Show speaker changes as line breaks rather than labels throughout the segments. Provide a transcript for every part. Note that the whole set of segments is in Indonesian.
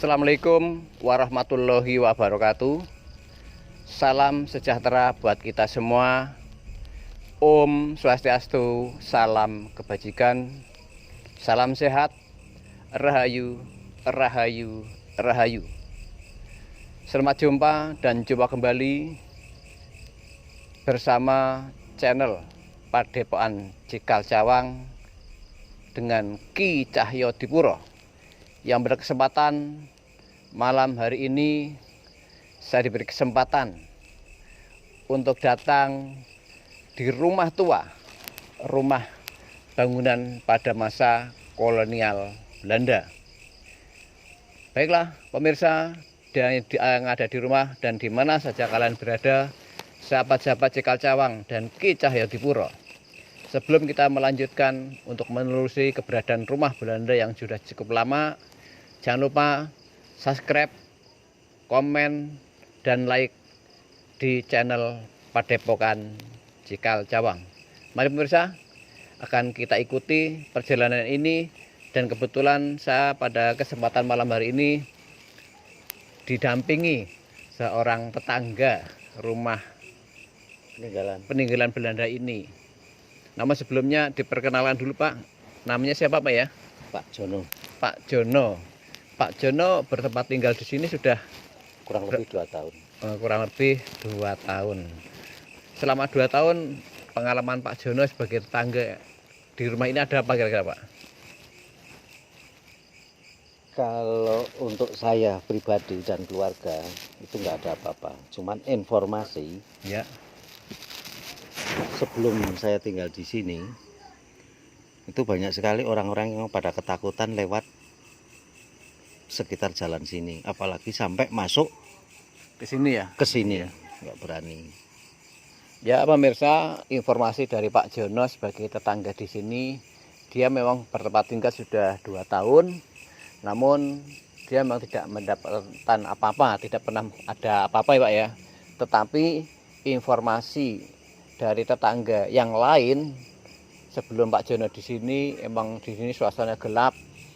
Assalamualaikum warahmatullahi wabarakatuh. Salam sejahtera buat kita semua. Om Swastiastu, salam kebajikan, salam sehat, rahayu, rahayu, rahayu. Selamat jumpa dan jumpa kembali bersama channel Padepokan Cikal Cawang dengan Ki Cahyodipuro, yang berkesempatan malam hari ini saya diberi kesempatan untuk datang di rumah tua, rumah bangunan pada masa kolonial Belanda. Baiklah pemirsa yang ada di rumah dan di mana saja kalian berada, sahabat-sahabat Cikal Cawang dan Ki Cahyodipuro. Sebelum kita melanjutkan untuk menelusuri keberadaan rumah Belanda yang sudah cukup lama, jangan lupa subscribe, komen, dan like di channel Padepokan Cikal Cawang. Mari pemirsa, akan kita ikuti perjalanan ini. Dan kebetulan saya pada kesempatan malam hari ini didampingi seorang tetangga rumah peninggalan Belanda ini. Nama sebelumnya diperkenalkan dulu Pak. Namanya siapa Pak ya?
Pak Jono.
Pak Jono. Pak Jono bertempat tinggal di sini sudah
Kurang lebih 2 tahun.
Kurang lebih 2 tahun. Selama 2 tahun pengalaman Pak Jono sebagai tetangga di rumah ini ada apa kira-kira Pak?
Kalau untuk saya pribadi dan keluarga itu nggak ada apa-apa. Cuman informasi
Ya.
Sebelum saya tinggal di sini itu banyak sekali orang-orang yang pada ketakutan lewat sekitar jalan sini, apalagi sampai masuk
Di sini ya.
ke sini, nggak berani.
Ya pemirsa, informasi dari Pak Jono sebagai tetangga di sini, dia memang bertempat tinggal sudah 2 tahun, namun dia memang tidak mendapatkan apa-apa, tidak pernah ada apa-apa ya Pak ya. Tetapi informasi dari tetangga yang lain sebelum Pak Jono di sini, emang di sini suasana gelap.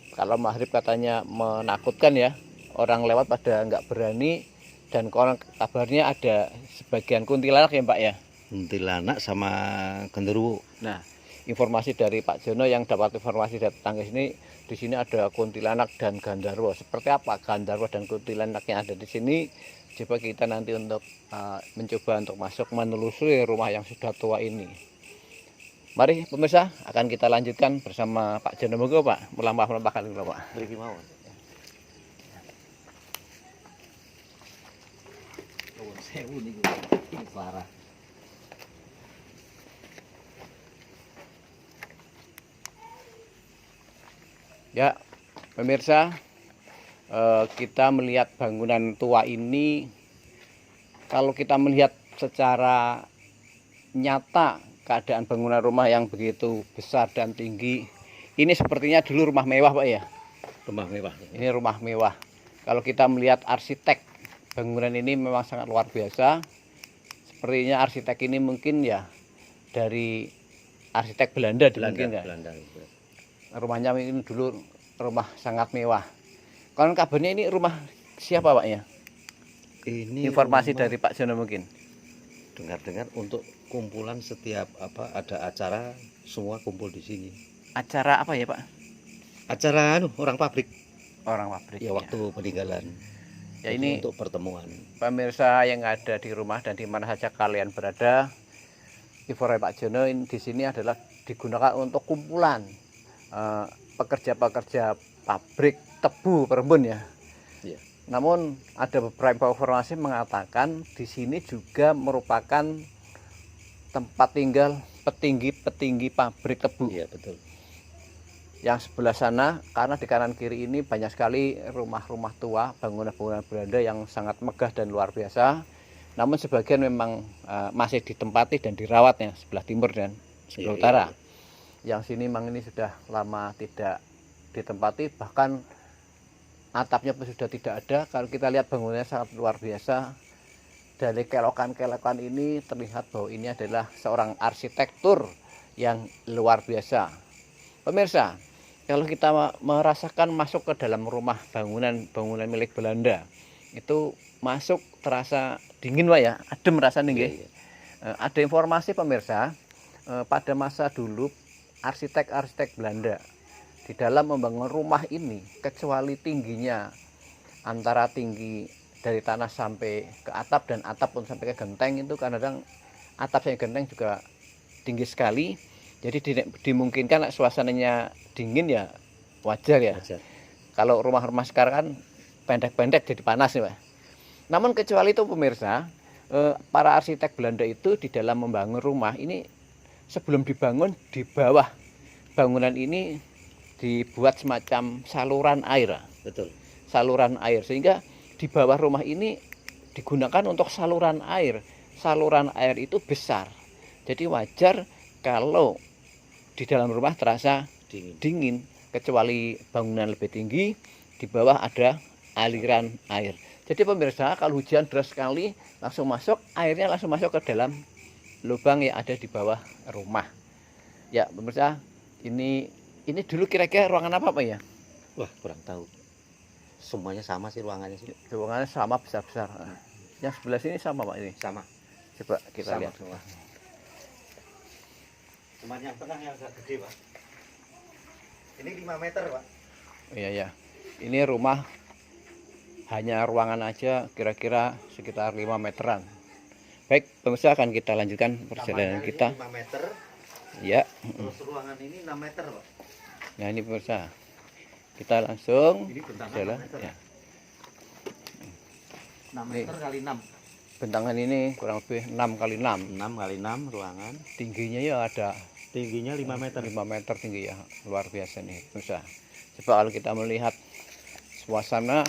Kalau maghrib katanya menakutkan ya, orang lewat pada nggak berani, dan konon kabarnya ada sebagian kuntilanak ya Pak ya.
Kuntilanak sama genderuwo.
Nah, informasi dari Pak Jono yang dapat informasi dari tetangga sini, di sini ada kuntilanak dan gandarwo. Seperti apa gandarwo dan kuntilanak yang ada di sini? Coba kita nanti untuk mencoba untuk masuk menelusuri rumah yang sudah tua ini. Mari pemirsa, akan kita lanjutkan bersama Pak Jono. Monggo Pak, melampah-melampahkan dulu Pak.
Beri mawon. Sewu nih, ini parah.
Ya, pemirsa, kita melihat bangunan tua ini. Kalau kita melihat secara nyata keadaan bangunan rumah yang begitu besar dan tinggi, ini sepertinya dulu rumah mewah Pak ya.
Rumah mewah.
Ini rumah mewah. Kalau kita melihat arsitek bangunan ini memang sangat luar biasa. Sepertinya arsitek ini mungkin ya dari arsitek Belanda mungkin ya.
Belanda.
Rumahnya ini dulu rumah sangat mewah. Konon kabarnya ini rumah siapa Pak ya?
Ini
Informasi
rumah,
dari Pak Jono mungkin.
dengar-dengar untuk kumpulan setiap ada acara semua kumpul di sini.
Acara apa ya Pak?
Acara orang pabrik.
Orang pabrik.
Ya waktu peninggalan.
Ya
Jadi
ini
untuk pertemuan.
pemirsa yang ada di rumah dan di mana saja kalian berada, informasi Pak Jono di sini adalah digunakan untuk kumpulan pekerja-pekerja pabrik tebu Perembun ya.
Ya.
Namun ada beberapa informasi mengatakan di sini juga merupakan tempat tinggal petinggi-petinggi pabrik tebu.
Iya betul.
Yang sebelah sana, karena di kanan kiri ini banyak sekali rumah-rumah tua, bangunan-bangunan Belanda yang sangat megah dan luar biasa. Namun sebagian memang masih ditempati dan dirawatnya sebelah timur dan sebelah utara. Yang sini memang ini sudah lama tidak ditempati, bahkan atapnya pun sudah tidak ada. Kalau kita lihat bangunannya sangat luar biasa. Dari kelokan-kelokan ini terlihat bahwa ini adalah seorang arsitektur yang luar biasa. Pemirsa, kalau kita merasakan masuk ke dalam rumah bangunan milik Belanda, itu masuk terasa dingin Pak ya, adem rasanya nggih.
Iya.
Ada informasi pemirsa, pada masa dulu arsitek-arsitek Belanda di dalam membangun rumah ini, kecuali tingginya antara tinggi dari tanah sampai ke atap dan atap pun sampai ke genteng, itu kadang atap sampai genteng juga tinggi sekali. Jadi dimungkinkan suasananya dingin ya wajar ya.
Wajar.
Kalau rumah-rumah sekarang kan pendek-pendek jadi panas ya Pak. Namun kecuali itu pemirsa, para arsitek Belanda itu di dalam membangun rumah ini, sebelum dibangun di bawah bangunan ini dibuat semacam saluran air.
Betul.
Saluran air, sehingga di bawah rumah ini digunakan untuk saluran air. Saluran air itu besar. Jadi wajar kalau di dalam rumah terasa dingin, kecuali bangunan lebih tinggi, di bawah ada aliran air. Jadi pemirsa, kalau hujan deras sekali langsung masuk, airnya langsung masuk ke dalam lubang yang ada di bawah rumah. Ya pemirsa, ini dulu kira-kira ruangan apa Pak ya?
Wah, kurang tahu. Semuanya sama sih ruangannya sih.
Ruangannya sama, besar-besar. Yang sebelah sini sama Pak ini?
Sama.
Coba kita
Sama
lihat.
semua. Cuman yang tengah yang agak gede, Pak. Ini 5 meter, Pak.
Iya ya. Ini rumah hanya ruangan aja kira-kira sekitar 5 meteran. Baik, pemirsa, akan kita lanjutkan perjalanan kita.
5 meter.
Ya.
Terus ruangan ini 6 meter, Pak.
Nah, ini pemirsa. Kita langsung
Ini bentangan
jalan
6 meter.
ya.
6 meter kali 6.
Bentangan ini kurang lebih 6 kali 6.
6 kali 6 ruangan.
Tingginya ya ada
Tingginya 5 meter.
5 meter tinggi ya. Luar biasa nih, pemirsa. Coba kalau kita melihat suasana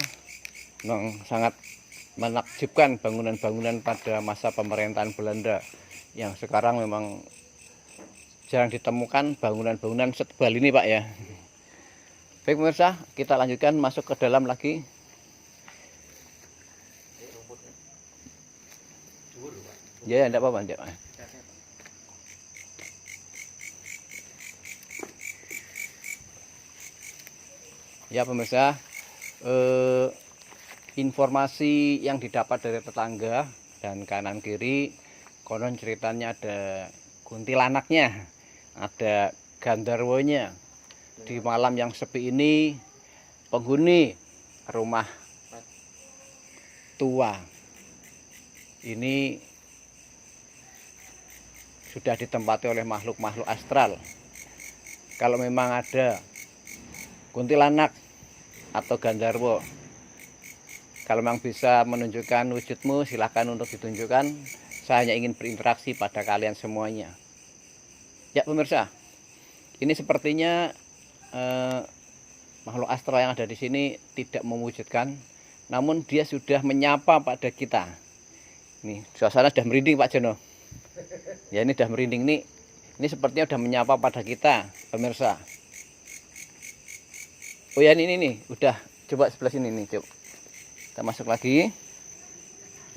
yang sangat menakjubkan, bangunan-bangunan pada masa pemerintahan Belanda yang sekarang memang jarang ditemukan bangunan-bangunan setebal ini Pak ya. Baik pemirsa, kita lanjutkan masuk ke dalam lagi. Ya, enggak apa-apa, enggak. Ya pemirsa, informasi yang didapat dari tetangga dan kanan kiri, konon ceritanya ada kuntilanaknya, ada gandarwonya. Di malam yang sepi ini, penghuni rumah tua ini sudah ditempati oleh makhluk-makhluk astral. Kalau memang ada kuntilanak atau gandarwo, kalau memang bisa menunjukkan wujudmu, silahkan untuk ditunjukkan. Saya hanya ingin berinteraksi pada kalian semuanya. Ya pemirsa, ini sepertinya makhluk astral yang ada di sini tidak mewujudkan, namun dia sudah menyapa pada kita. Nih, suasana sudah merinding Pak Jono. Ya, ini sudah merinding nih. Ini sepertinya sudah menyapa pada kita, pemirsa. Oh ya, ini nih, udah. Coba sebelah sini nih, coba. Kita masuk lagi.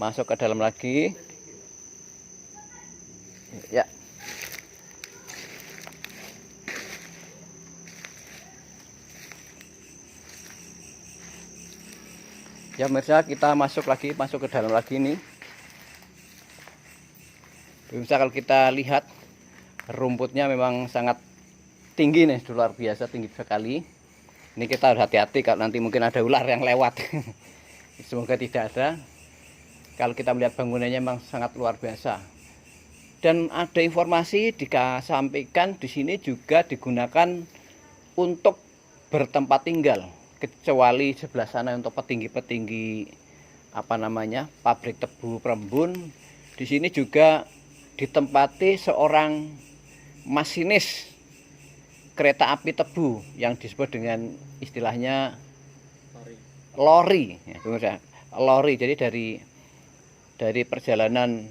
Masuk ke dalam lagi. Ya. Ya pemirsa, kita masuk ke dalam lagi nih. Pemirsa, kalau kita lihat rumputnya memang sangat tinggi nih, luar biasa tinggi sekali. Ini kita harus hati-hati kalau nanti mungkin ada ular yang lewat. Semoga tidak ada. Kalau kita melihat bangunannya memang sangat luar biasa. Dan ada informasi disampaikan di sini juga digunakan untuk bertempat tinggal, kecuali sebelah sana untuk petinggi-petinggi pabrik tebu Prembun. Di sini juga ditempati seorang masinis kereta api tebu yang disebut dengan istilahnya lori, ya, lori. Jadi dari perjalanan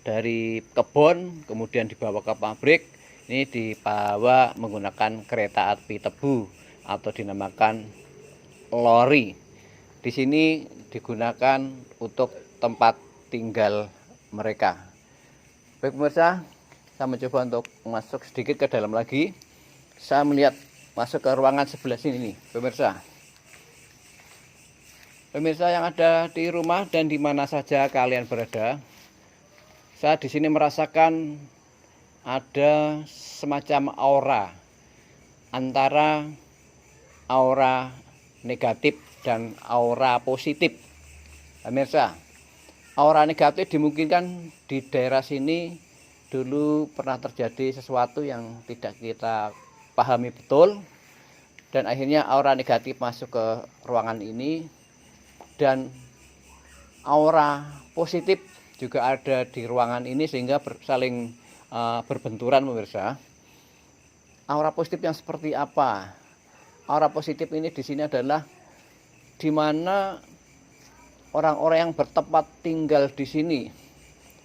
dari kebun kemudian dibawa ke pabrik, ini dibawa menggunakan kereta api tebu atau dinamakan lori. Di sini digunakan untuk tempat tinggal mereka. Baik pemirsa, saya mencoba untuk masuk sedikit ke dalam lagi. Saya melihat masuk ke ruangan sebelah sini nih, pemirsa. Pemirsa yang ada di rumah dan di mana saja kalian berada, saya di sini merasakan ada semacam aura antara aura negatif dan aura positif. Pemirsa, aura negatif dimungkinkan di daerah sini dulu pernah terjadi sesuatu yang tidak kita pahami betul, dan akhirnya aura negatif masuk ke ruangan ini, dan aura positif juga ada di ruangan ini sehingga saling berbenturan, pemirsa. Aura positif yang seperti apa? Aura positif ini di sini adalah di mana orang-orang yang bertempat tinggal di sini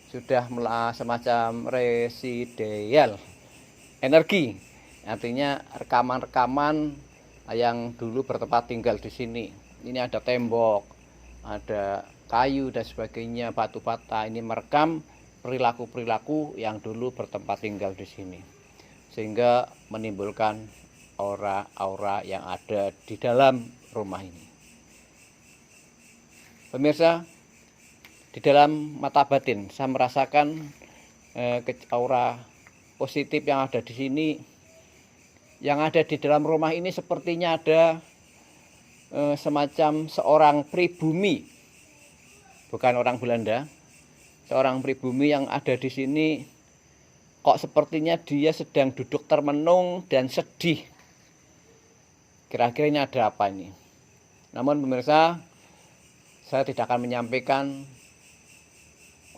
sudah semacam residual energi, artinya rekaman-rekaman yang dulu bertempat tinggal di sini. Ini ada tembok, ada kayu dan sebagainya, batu bata, ini merekam perilaku-perilaku yang dulu bertempat tinggal di sini, sehingga menimbulkan aura-aura yang ada di dalam rumah ini. Pemirsa, di dalam mata batin saya merasakan aura positif yang ada di sini. Yang ada di dalam rumah ini sepertinya ada semacam seorang pribumi, bukan orang Belanda, seorang pribumi yang ada di sini. Kok sepertinya dia sedang duduk termenung dan sedih. Kira-kira ini ada apa ini? Namun pemirsa, saya tidak akan menyampaikan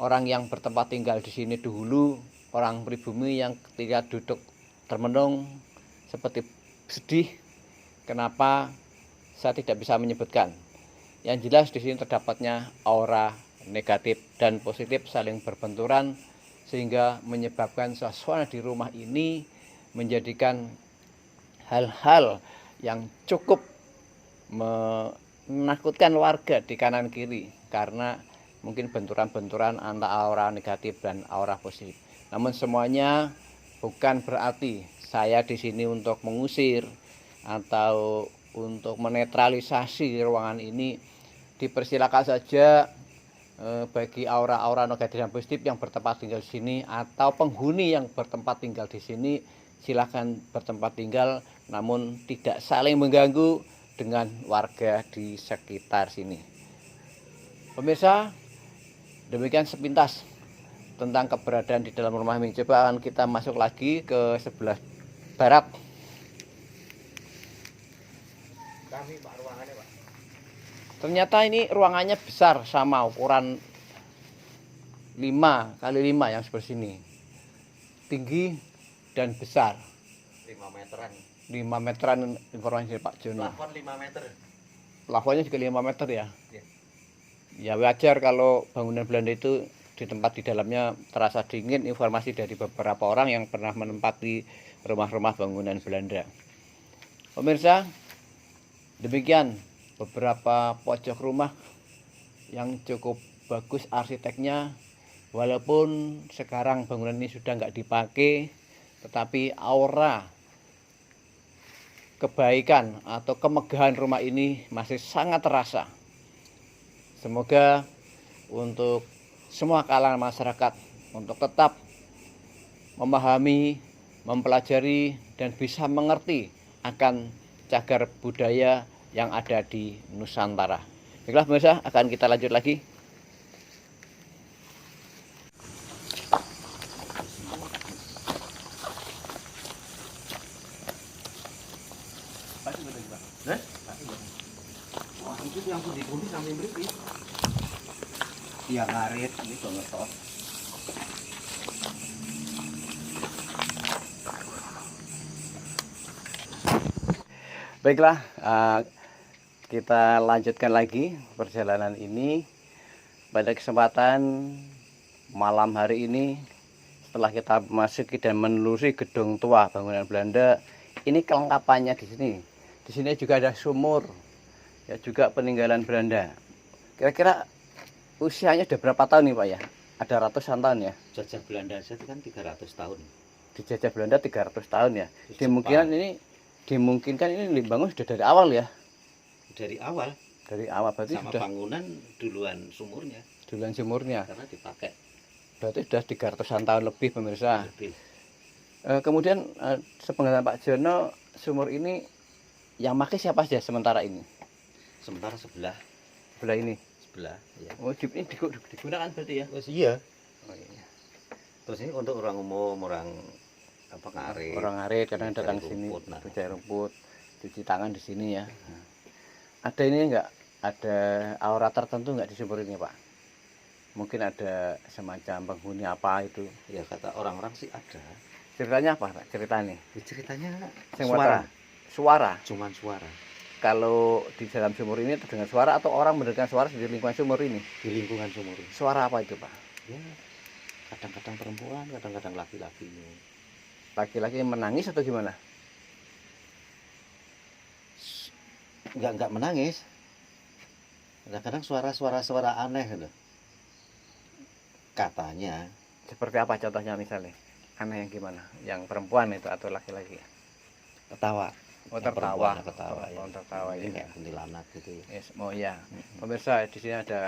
orang yang bertempat tinggal di sini dahulu, orang pribumi yang ketika duduk termenung seperti sedih. Kenapa saya tidak bisa menyebutkan? Yang jelas di sini terdapatnya aura negatif dan positif saling berbenturan, sehingga menyebabkan suasana di rumah ini menjadikan hal-hal yang cukup menakutkan warga di kanan kiri, karena mungkin benturan-benturan antara aura negatif dan aura positif. Namun semuanya bukan berarti saya di sini untuk mengusir atau untuk menetralisasi ruangan ini. Dipersilakan saja bagi aura-aura negatif dan positif yang bertempat tinggal di sini atau penghuni yang bertempat tinggal di sini, silakan bertempat tinggal, namun tidak saling mengganggu dengan warga di sekitar sini. Pemirsa, demikian sepintas tentang keberadaan di dalam rumah ini. Coba akan kita masuk lagi ke sebelah barat.
Kami Pak, ruangannya Pak.
Ternyata ini ruangannya besar, sama ukuran 5 kali 5 yang sebelah sini. Tinggi dan besar.
5 meteran.
5 meteran informasi Pak Jono.
Plafon 5 meter.
Plafonnya juga 5 meter ya.
Ya.
Ya wajar kalau bangunan Belanda itu di tempat di dalamnya terasa dingin, informasi dari beberapa orang yang pernah menempati rumah-rumah bangunan Belanda. Pemirsa, demikian beberapa pojok rumah yang cukup bagus arsiteknya. Walaupun sekarang bangunan ini sudah nggak dipakai, tetapi aura kebaikan atau kemegahan rumah ini masih sangat terasa. Semoga untuk semua kalangan masyarakat untuk tetap memahami, mempelajari, dan bisa mengerti akan cagar budaya yang ada di Nusantara. Baiklah pemirsa, akan kita lanjut lagi.
Wah, itu yang pundi-pundi sampai beriki.
Iya ngarit, ini banget toh. Baiklah, kita lanjutkan lagi perjalanan ini. Pada kesempatan malam hari ini, setelah kita memasuki dan menelusuri gedung tua bangunan Belanda, ini kelengkapannya di sini. Di sini juga ada sumur, ya juga peninggalan Belanda. Kira-kira usianya udah berapa tahun nih Pak ya? Ada ratusan tahun ya?
Jajah Belanda saja kan 300 tahun.
Dijajah Belanda 300 tahun ya. Kemungkinan ini dimungkinkan ini dibangun sudah dari awal ya?
Dari awal
Dari awal berarti
sama
sudah
bangunan duluan sumurnya
duluan sumurnya.
karena dipakai
Berarti sudah 300-an tahun lebih pemirsa.
lebih.
Kemudian sepengetahuan Pak Jono, sumur ini yang pakai siapa saja sementara ini?
Sementara sebelah
Ini.
ya.
Oh, ini digunakan berarti ya?
Terus iya.
Oh, iya.
Terus ini untuk orang umum, orang apa ngarit.
Orang ngarit kadang
mencari
datang ke sini,
rumput, nah.
mencari rumput, cuci tangan di sini ya. Ada ini enggak? Ada aura tertentu enggak di sumur ini, Pak? Mungkin ada semacam penghuni apa itu?
Ya kata orang-orang sih ada.
Ceritanya apa, Pak? Ceritanya?
Ya, ceritanya
Sing
suara,
Suara.
cuman suara
Kalau di dalam sumur ini terdengar suara atau orang mendengarkan suara di lingkungan sumur ini?
di lingkungan sumur ini.
Suara apa itu, Pak?
Ya kadang-kadang perempuan, kadang-kadang laki-laki.
Laki-laki menangis atau gimana?
Enggak menangis. Kadang-kadang suara aneh gitu. Katanya
Seperti apa contohnya misalnya? Aneh yang gimana? Yang perempuan itu atau laki-laki?
ketawa.
Oh,
Yang
tertawa.
perempuan ketawa ya.
Oh, tertawa
Mungkin
ya.
kayak kuntilanak gitu.
Yes, oh ya. Pemirsa, di sini ada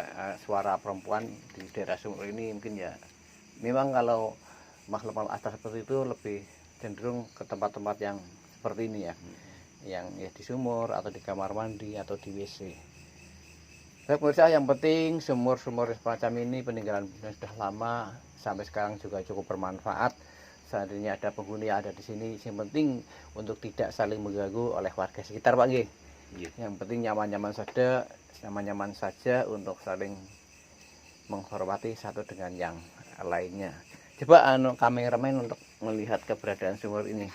suara perempuan di daerah sumur ini mungkin ya. Memang kalau makhluk astral seperti itu lebih cenderung ke tempat-tempat yang seperti ini ya. Yang ya di sumur atau di kamar mandi atau di WC. Baik pemirsa, yang penting sumur-sumur semacam ini peninggalan sudah lama sampai sekarang juga cukup bermanfaat. Seandainya ada penghuni yang ada di sini, yang penting untuk tidak saling mengganggu oleh warga sekitar, Pak nggih.
Iya.
Yang penting nyaman-nyaman saja untuk saling menghormati satu dengan yang lainnya. Coba kameramen untuk melihat keberadaan sumur ini.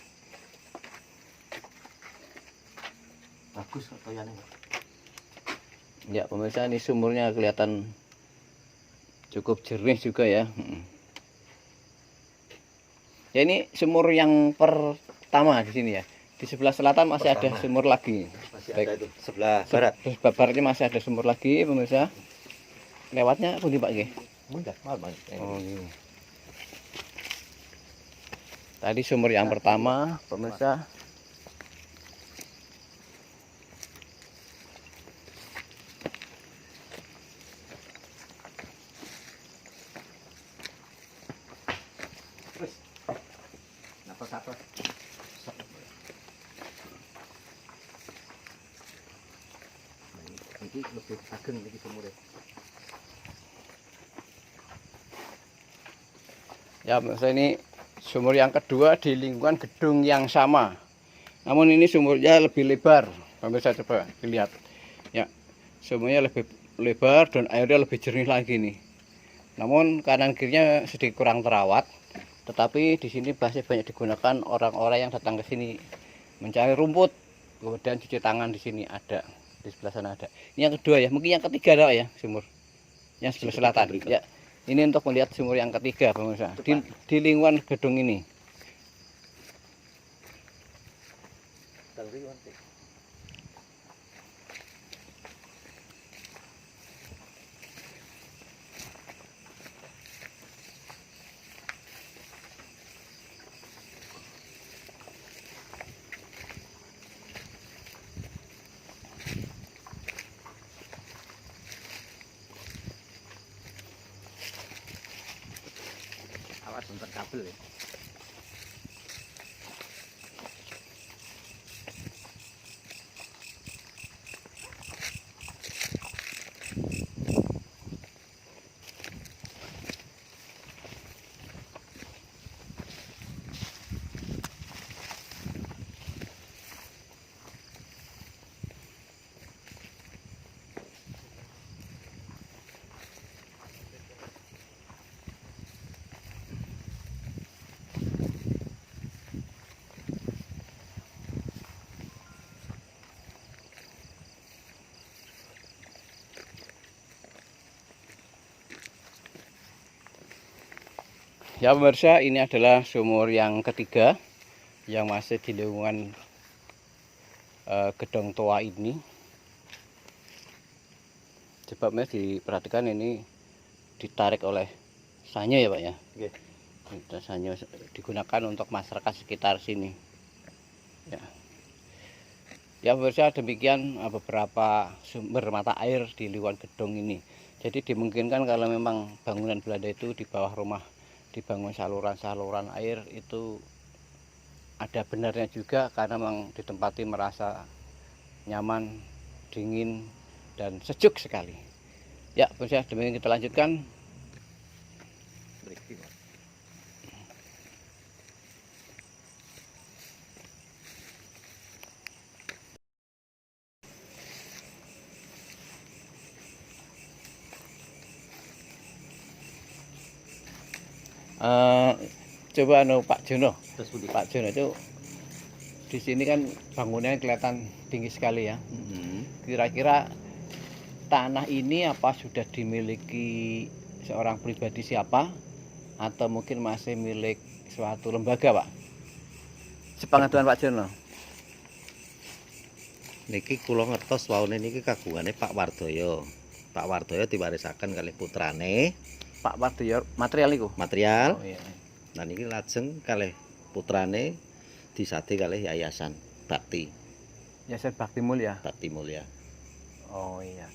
Bagus toyannya.
Ya pemirsa, ini sumurnya kelihatan cukup jernih juga ya. Ya ini sumur yang pertama di sini ya. Di sebelah selatan masih ada sumur lagi.
Masih
Baik.
ada itu sebelah barat.
Sebelah baratnya masih ada sumur lagi pemirsa. Lewatnya pundi Pak nggih?
Mudah, mal.
Oh iya. Tadi sumur yang pertama pemirsa.
Satu. Ini lebih ageng iki sumure.
Ya pemirsa, ini sumur yang kedua di lingkungan gedung yang sama. Namun ini sumurnya lebih lebar. Pemirsa coba dilihat. Ya, sumurnya lebih lebar dan airnya lebih jernih lagi nih. Namun kanan kirinya sedikit kurang terawat. Tetapi di sini masih banyak digunakan orang-orang yang datang ke sini mencari rumput, kemudian cuci tangan di sini ada, di sebelah sana ada. Ini yang kedua ya, mungkin yang ketiga ada ya sumur. Yang sebelah selatan. Ya, ini untuk melihat sumur yang ketiga, pemirsa. Di lingkungan gedung ini.
Awas untuk kabel ya.
Ya pemirsa, ini adalah sumur yang ketiga yang masih di lingkungan gedung tua ini. Coba mas diperhatikan, ini ditarik oleh sanyo ya Pak ya.
Nggih.
Sanyo digunakan untuk masyarakat sekitar sini. Ya. Ya pemirsa, demikian beberapa sumber mata air di lingkungan gedung ini. Jadi dimungkinkan kalau memang bangunan Belanda itu di bawah rumah dibangun saluran-saluran air, itu ada benarnya juga karena memang ditempati merasa nyaman, dingin, dan sejuk sekali. Ya pemirsa, demikian kita lanjutkan. Coba Pak Jono. Pak Jono itu di sini kan bangunannya kelihatan tinggi sekali ya. Kira-kira tanah ini apa sudah dimiliki seorang pribadi siapa atau mungkin masih milik suatu lembaga, Pak? Sepengetahuan Pak Jono.
Niki kula ngertos waune niki kagungane Pak Wardoyo. Pak Wardoyo diwarisaken kalih putrane.
Pak Wardoyo material itu.
Material.
Oh iya.
Nah niki lajeng kalih putrane disade kalih Yayasan Bakti.
Yayasan Bakti Mulya.
Bakti Mulya.
Oh iya.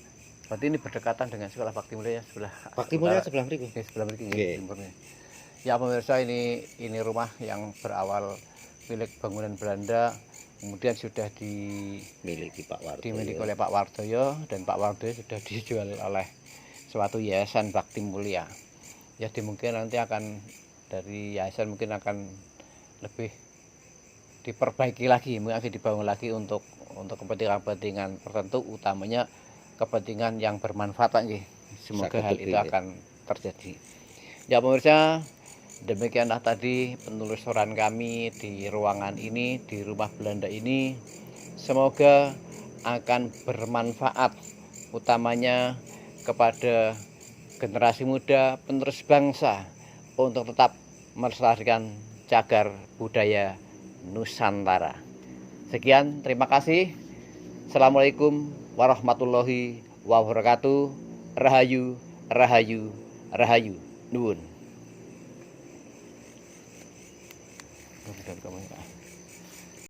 Berarti ini berdekatan dengan sekolah Bakti Mulya sebelah.
Bakti Mulya sebelah mriku.
Sebelah mriki
Nggih.
timurnya. Ya pemirsa, ini rumah yang berawal milik bangunan Belanda, kemudian sudah
Miliki Pak Wardoyo.
dimiliki oleh Pak Wardoyo, dan Pak Wardoyo sudah dijual oleh suatu yayasan Bakti Mulya. Ya dimungkinkan nanti akan dari yayasan mungkin akan lebih diperbaiki lagi, mungkin dibangun lagi untuk kepentingan-kepentingan tertentu, utamanya kepentingan yang bermanfaat lagi. Semoga hal itu akan terjadi. Ya pemirsa, demikianlah tadi penelusuran kami di ruangan ini, di rumah Belanda ini. Semoga akan bermanfaat, utamanya kepada generasi muda penerus bangsa untuk tetap melestarikan cagar budaya Nusantara. Sekian, terima kasih. Assalamualaikum warahmatullahi wabarakatuh. Rahayu, rahayu, rahayu. Nuwun.